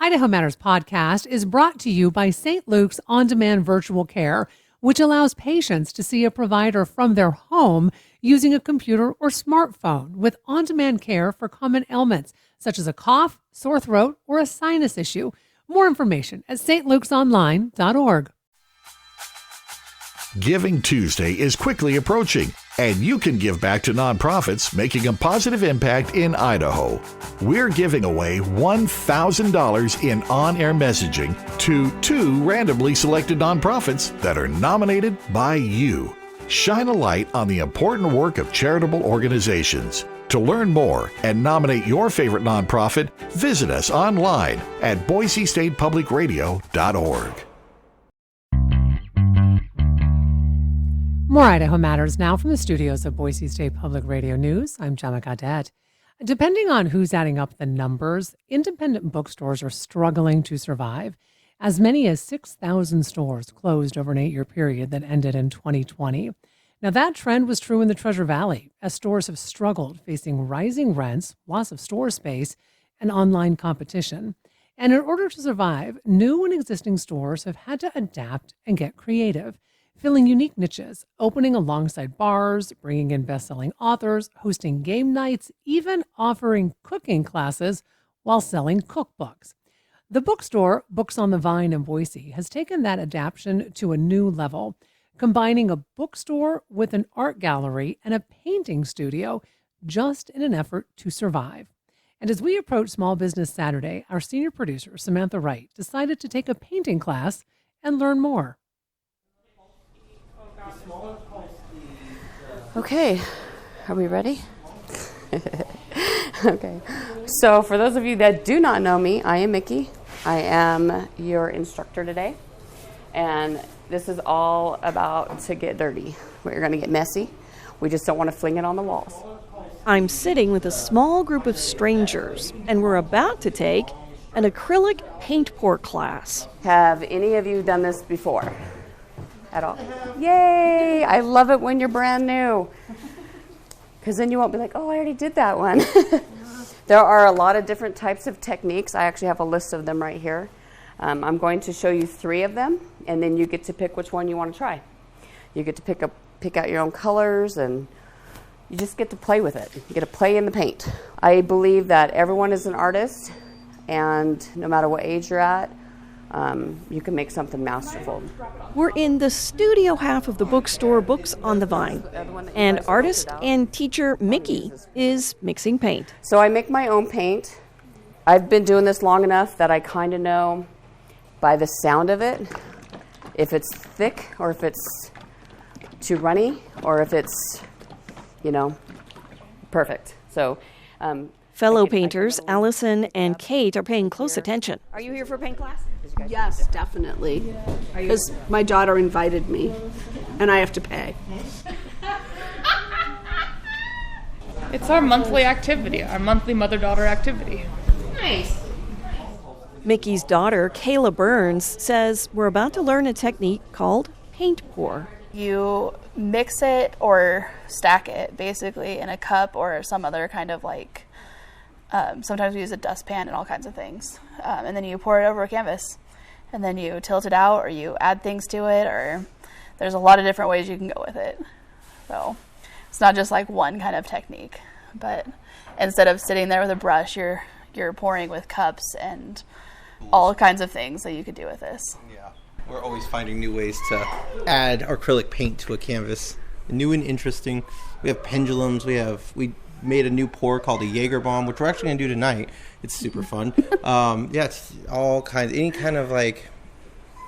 Idaho Matters podcast is brought to you by St. Luke's On-Demand Virtual Care, which allows patients to see a provider from their home using a computer or smartphone with on-demand care for common ailments, such as a cough, sore throat, or a sinus issue. More information at stlukesonline.org. Giving Tuesday is quickly approaching, and you can give back to nonprofits making a positive impact in Idaho. We're giving away $1,000 in on-air messaging to 2 randomly selected nonprofits that are nominated by you. Shine a light on the important work of charitable organizations. To learn more and nominate your favorite nonprofit, visit us online at boisestatepublicradio.org. More Idaho Matters now from the studios of Boise State Public Radio News. I'm Gemma Gaudette. Depending on who's adding up the numbers, independent bookstores are struggling to survive. As many as 6,000 stores closed over an 8-year period that ended in 2020. Now, that trend was true in the Treasure Valley, as stores have struggled facing rising rents, loss of store space, and online competition. And in order to survive, new and existing stores have had to adapt and get creative, filling unique niches, opening alongside bars, bringing in best-selling authors, hosting game nights, even offering cooking classes while selling cookbooks. The bookstore, Books on the Vine in Boise, has taken that adaptation to a new level, combining a bookstore with an art gallery and a painting studio, just in an effort to survive. And as we approach Small Business Saturday, our senior producer, Samantha Wright, decided to take a painting class and learn more. Okay, are we ready? Okay, so for those of you that do not know me, I am Mickey. I am your instructor today, and this is all about to get dirty. We're going to get messy. We just don't want to fling it on the walls. I'm sitting with a small group of strangers, and we're about to take an acrylic paint pour class. Have any of you done this before? At all? Yay! I love it when you're brand new, because then you won't be like, oh, I already did that one. There are a lot of different types of techniques. I actually have a list of them right here. I'm going to show you 3 of them, and then you get to pick which one you want to try. You get to pick out your own colors, and you just get to play with it. You get to play in the paint. I believe that everyone is an artist, and no matter what age you're at, you can make something masterful. We're in the studio half of the bookstore Books on the Vine, and artist and teacher Mickey is mixing paint. So I make my own paint. I've been doing this long enough that I kind of know by the sound of it if it's thick or if it's too runny or if it's, perfect. So fellow painters Allison and Kate are paying close attention. Are you here for a paint class? Yes, definitely. Because my daughter invited me, and I have to pay. It's our monthly activity, our monthly mother-daughter activity. Nice. Mickey's daughter, Kayla Burns, says we're about to learn a technique called paint pour. You mix it or stack it, basically, in a cup or some other kind of sometimes we use a dustpan and all kinds of things. And then you pour it over a canvas. And then you tilt it out or you add things to it, or there's a lot of different ways you can go with it. So it's not just like one kind of technique. But instead of sitting there with a brush, you're pouring with cups and all kinds of things that you could do with this. Yeah, we're always finding new ways to add acrylic paint to a canvas. New and interesting. We have pendulums. We made a new pour called a Jaeger bomb, which we're actually going to do tonight. It's super fun. It's all kinds, any kind of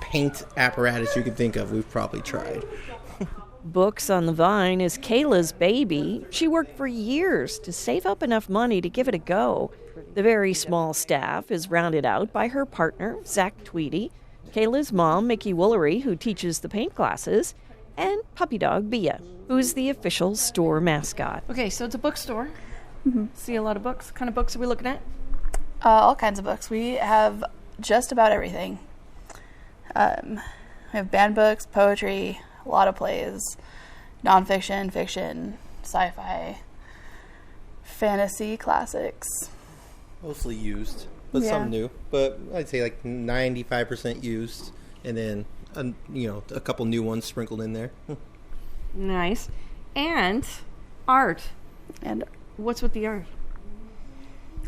paint apparatus you could think of, we've probably tried. Books on the Vine is Kayla's baby. She worked for years to save up enough money to give it a go. The very small staff is rounded out by her partner, Zach Tweedy, Kayla's mom, Mickey Woolery, who teaches the paint classes, and puppy dog Bia, who's the official store mascot. Okay, so it's a bookstore. Mm-hmm. See a lot of books. What kind of books are we looking at? All kinds of books. We have just about everything. We have banned books, poetry, a lot of plays, nonfiction, fiction, sci-fi, fantasy classics. Mostly used. but Yeah. some new. But I'd say like 95% used, and then a couple new ones sprinkled in there. Nice. And art. And What's with the art?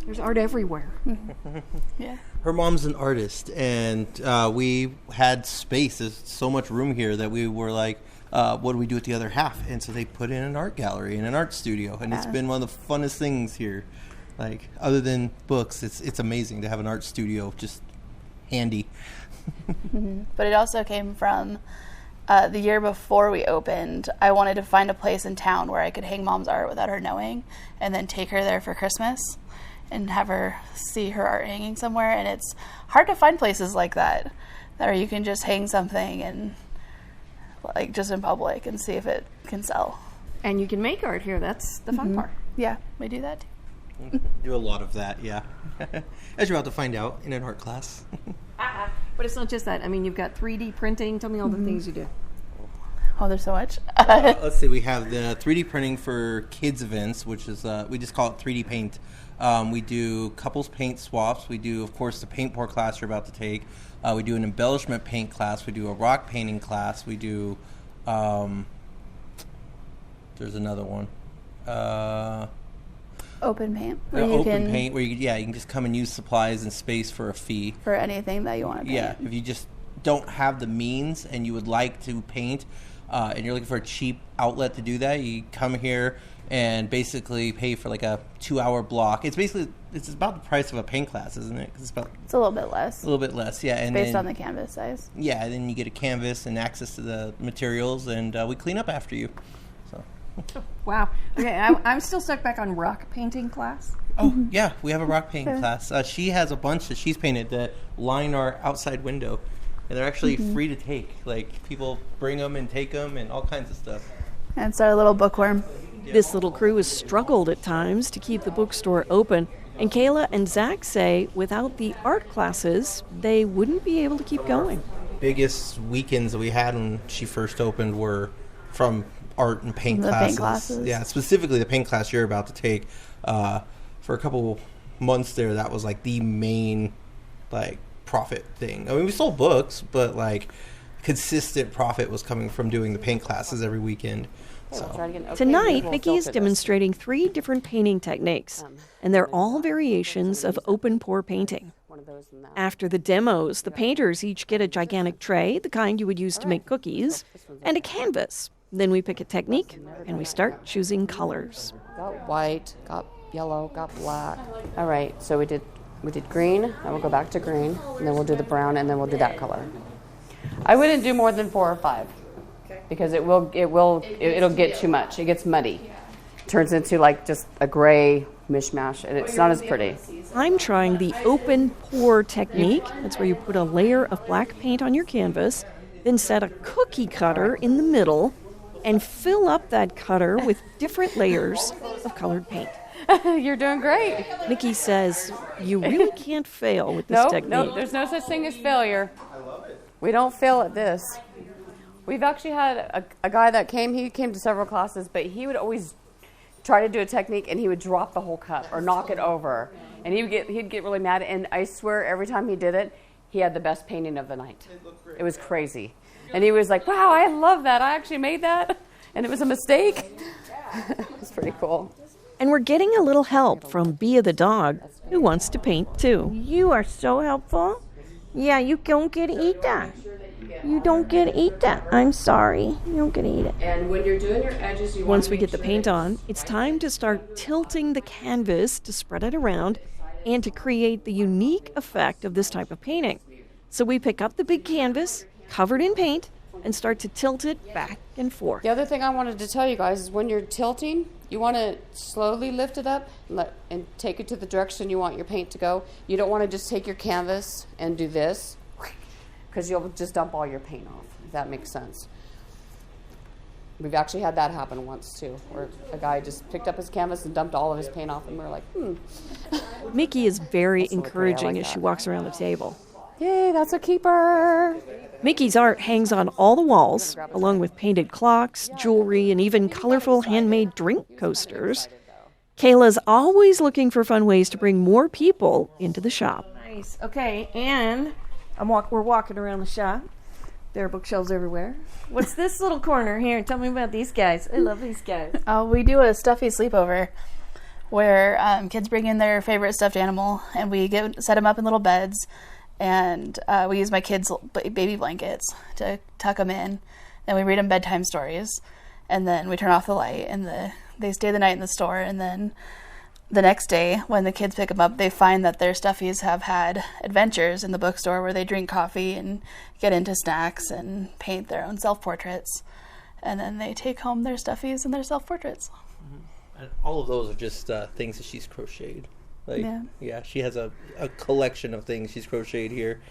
There's art everywhere. yeah. Her mom's an artist, and we had space. There's so much room here that we were like, what do we do with the other half? And so they put in an art gallery and an art studio, and it's been one of the funnest things here. Like, other than books, it's amazing to have an art studio just handy. But it also came from the year before we opened. I wanted to find a place in town where I could hang Mom's art without her knowing, and then take her there for Christmas and have her see her art hanging somewhere. And it's hard to find places like that where you can just hang something and like just in public and see if it can sell. And you can make art here. That's the fun part. Yeah, we do that too. Do a lot of that, yeah. As you're about to find out in an art class. But it's not just that. I mean, you've got 3D printing. Tell me all the things you do. Oh, there's so much. Let's see, we have the 3D printing for kids events, which is, we just call it 3D paint. We do couples paint swaps. We do, of course, the paint pour class you're about to take. We do an embellishment paint class. We do a rock painting class. We do, there's another one. Open paint. Paint, where you can just come and use supplies and space for a fee. For anything that you want to paint. Yeah, if you just don't have the means and you would like to paint, and you're looking for a cheap outlet to do that, you come here and basically pay for like a 2-hour block. It's about the price of a paint class, isn't it? 'Cause it's a little bit less. A little bit less, yeah. And based then, on the canvas size. Yeah, and then you get a canvas and access to the materials, and we clean up after you. So. Wow. Okay, I'm still stuck back on rock painting class. Oh, yeah, we have a rock painting class. She has a bunch that she's painted that line our outside window. And they're actually free to take. Like, people bring them and take them and all kinds of stuff. And it's our little bookworm. This little crew has struggled at times to keep the bookstore open, and Kayla and Zach say without the art classes, they wouldn't be able to keep going. Biggest weekends that we had when she first opened were from art and paint classes. Paint classes. Yeah, specifically the paint class you're about to take. For a couple months there, that was like the main profit thing. I mean, we sold books, but consistent profit was coming from doing the paint classes every weekend. Tonight, Mickey is demonstrating 3 different painting techniques, and they're all variations of open pour painting. After the demos, the painters each get a gigantic tray, the kind you would use to make cookies, and a canvas. Then we pick a technique, and we start choosing colors. Got white, got yellow, got black. All right, so we did green, and we'll go back to green, and then we'll do the brown, and then we'll do that color. I wouldn't do more than 4 or 5, because it'll get too much. It gets muddy. It turns into just a gray mishmash, and it's not as pretty. I'm trying the open pour technique. That's where you put a layer of black paint on your canvas, then set a cookie cutter in the middle, and fill up that cutter with different layers of colored paint. You're doing great. Mickey says you really can't fail with this technique. No, there's no such thing as failure. We don't fail at this. We've actually had a guy that came. He came to several classes, but he would always try to do a technique, and he would drop the whole cup or knock it over, and he'd get really mad. And I swear, every time he did it, he had the best painting of the night. It was crazy, and he was like, "Wow, I love that! I actually made that, and it was a mistake." It was pretty cool. And we're getting a little help from Bia the dog, who wants to paint too. You are so helpful. Yeah, you don't get to eat that. You don't get to eat that. I'm sorry. You don't get to eat it. And when you're doing your edges, you Once we get the paint on, it's time to start tilting the canvas to spread it around and to create the unique effect of this type of painting. So we pick up the big canvas, covered in paint, and start to tilt it back and forth. The other thing I wanted to tell you guys is when you're tilting, you want to slowly lift it up and take it to the direction you want your paint to go. You don't want to just take your canvas and do this, because you'll just dump all your paint off, if that makes sense. We've actually had that happen once too, where a guy just picked up his canvas and dumped all of his paint off, and we were like, Mickey is very encouraging as she walks around the table. Yay, that's a keeper. Mickey's art hangs on all the walls, along with painted clocks, jewelry, and even colorful handmade drink coasters. Kayla's always looking for fun ways to bring more people into the shop. Nice. Okay, and we're walking around the shop. There are bookshelves everywhere. What's this little corner here? Tell me about these guys. I love these guys. We do a stuffy sleepover where kids bring in their favorite stuffed animal, and we set them up in little beds, and we use my kids' baby blankets to tuck them in, and we read them bedtime stories, and then we turn off the light, and they stay the night in the store, and then the next day when the kids pick them up, they find that their stuffies have had adventures in the bookstore where they drink coffee and get into snacks and paint their own self-portraits, and then they take home their stuffies and their self-portraits. And all of those are just things that she's crocheted. Yeah, she has a collection of things she's crocheted here.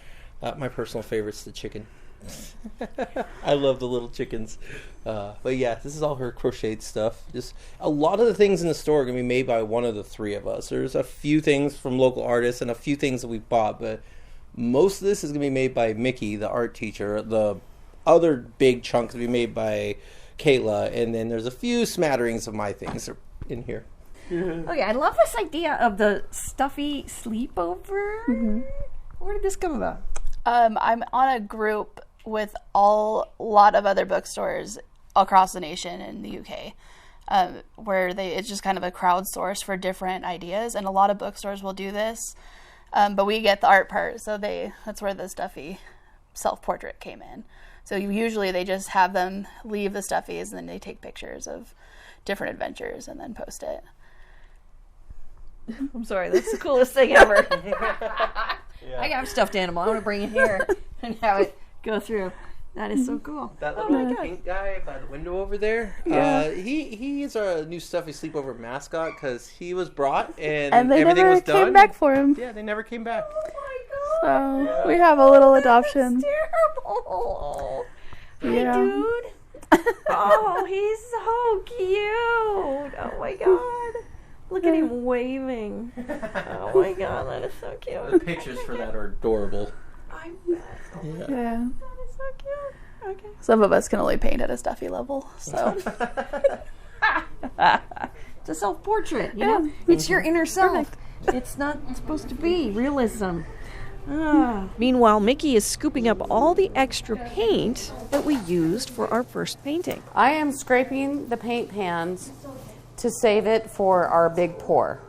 My personal favorite's the chicken. I love the little chickens. But yeah, this is all her crocheted stuff. Just a lot of the things in the store are going to be made by one of the three of us. There's a few things from local artists and a few things that we bought, but most of this is going to be made by Mickey, the art teacher. The other big chunks will be made by Kayla, and then there's a few smatterings of my things in here. Okay, I love this idea of the stuffy sleepover. Mm-hmm. Where did this come about? I'm on a group with a lot of other bookstores across the nation in the UK, where it's just kind of a crowdsource for different ideas, and a lot of bookstores will do this, but we get the art part, so that's where the stuffy self-portrait came in. So usually they just have them leave the stuffies, and then they take pictures of different adventures and then post it. I'm sorry, that's the coolest thing ever. I got a stuffed animal. I want to bring it here and have it go through. That is so cool. That little pink guy by the window over there, he is our new stuffy sleepover mascot because he was brought and they everything never was done. came back for him. Yeah, they never came back. Oh my god! So we have a little adoption. Terrible. Yeah. Hi, dude. Oh, he's so cute. Oh my god. Look at him waving. Oh my god, that is so cute. The pictures for that are adorable. I bet. Yeah. That is so cute. Okay. Some of us can only paint at a stuffy level, so. It's a self-portrait, you know? It's your inner self. It's not supposed to be realism. Meanwhile, Mickey is scooping up all the extra paint that we used for our first painting. I am scraping the paint pans to save it for our big pour.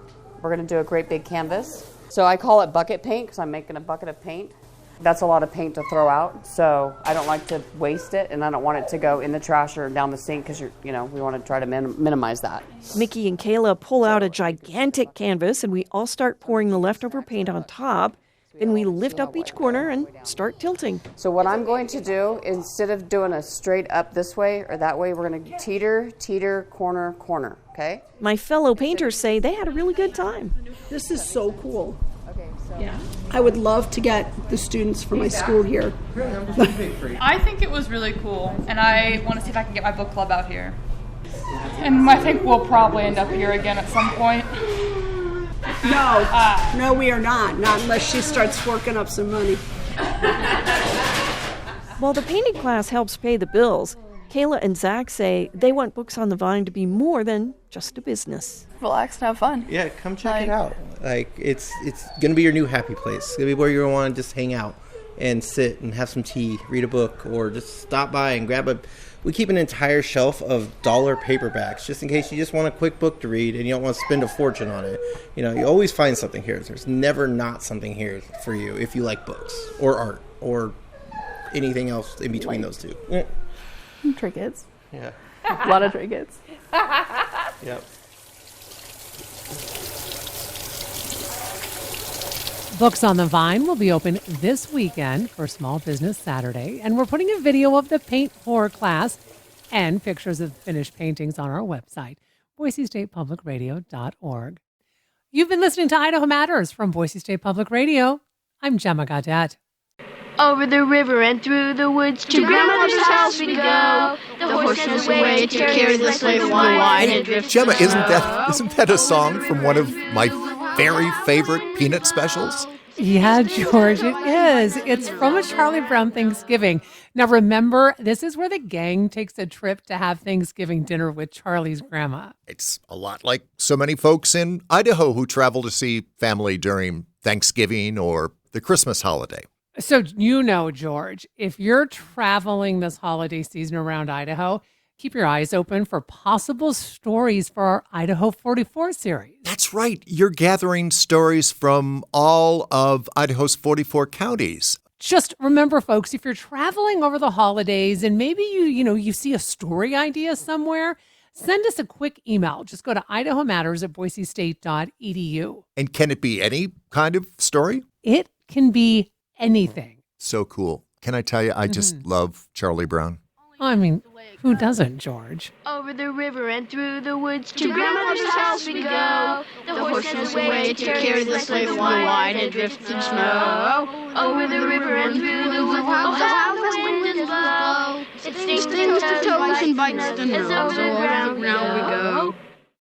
We're going to do a great big canvas. So I call it bucket paint because I'm making a bucket of paint. That's a lot of paint to throw out, so I don't like to waste it, and I don't want it to go in the trash or down the sink because we want to try to minimize that. Mickey and Kayla pull out a gigantic canvas, and we all start pouring the leftover paint on top. Then we lift up each corner and start tilting. So what I'm going to do, instead of doing a straight up this way or that way, we're going to teeter, corner, corner, okay? My fellow painters say they had a really good time. This is so cool. Yeah. I would love to get the students from my school here. I think it was really cool, and I want to see if I can get my book club out here. And I think we'll probably end up here again at some point. No, we are not. Not unless she starts forking up some money. While the painting class helps pay the bills, Kayla and Zach say they want Books on the Vine to be more than just a business. Relax and have fun. Yeah, come check it out. It's gonna be your new happy place. It's gonna be where you're gonna want to just hang out and sit and have some tea, read a book, or just stop by and grab a. We keep an entire shelf of dollar paperbacks just in case you just want a quick book to read and you don't want to spend a fortune on it. You always find something here. There's never not something here for you if you like books or art or anything else in between those two. Yeah. Trinkets. Yeah. A lot of trinkets. Yep. Books on the Vine will be open this weekend for Small Business Saturday, and we're putting a video of the paint pour class and pictures of finished paintings on our website, boisestatepublicradio.org. You've been listening to Idaho Matters from Boise State Public Radio. I'm Gemma Gaudette. Over the river and through the woods to grandmother's house we go. The horses away to carry the sleigh wine and drift. Gemma, isn't that a song from one of my very favorite Peanut specials? Yeah, George, it is. It's from a Charlie Brown Thanksgiving. Now, remember, this is where the gang takes a trip to have Thanksgiving dinner with Charlie's grandma. It's a lot like so many folks in Idaho who travel to see family during Thanksgiving or the Christmas holiday. So, George, if you're traveling this holiday season around Idaho, keep your eyes open for possible stories for our Idaho 44 series. That's right. You're gathering stories from all of Idaho's 44 counties. Just remember, folks, if you're traveling over the holidays and maybe you see a story idea somewhere, send us a quick email. Just go to idahomatters@boisestate.edu. And can it be any kind of story? It can be anything. So cool. Can I tell you, I just love Charlie Brown. I mean, who doesn't, George? Over the river and through the woods to grandmother's house we go. The horse has a way to carry the sleigh through the wide and drifted snow. Over the river and through the woods, oh how the wind blow. It stings the toes and bites the nose. Over the ground we go.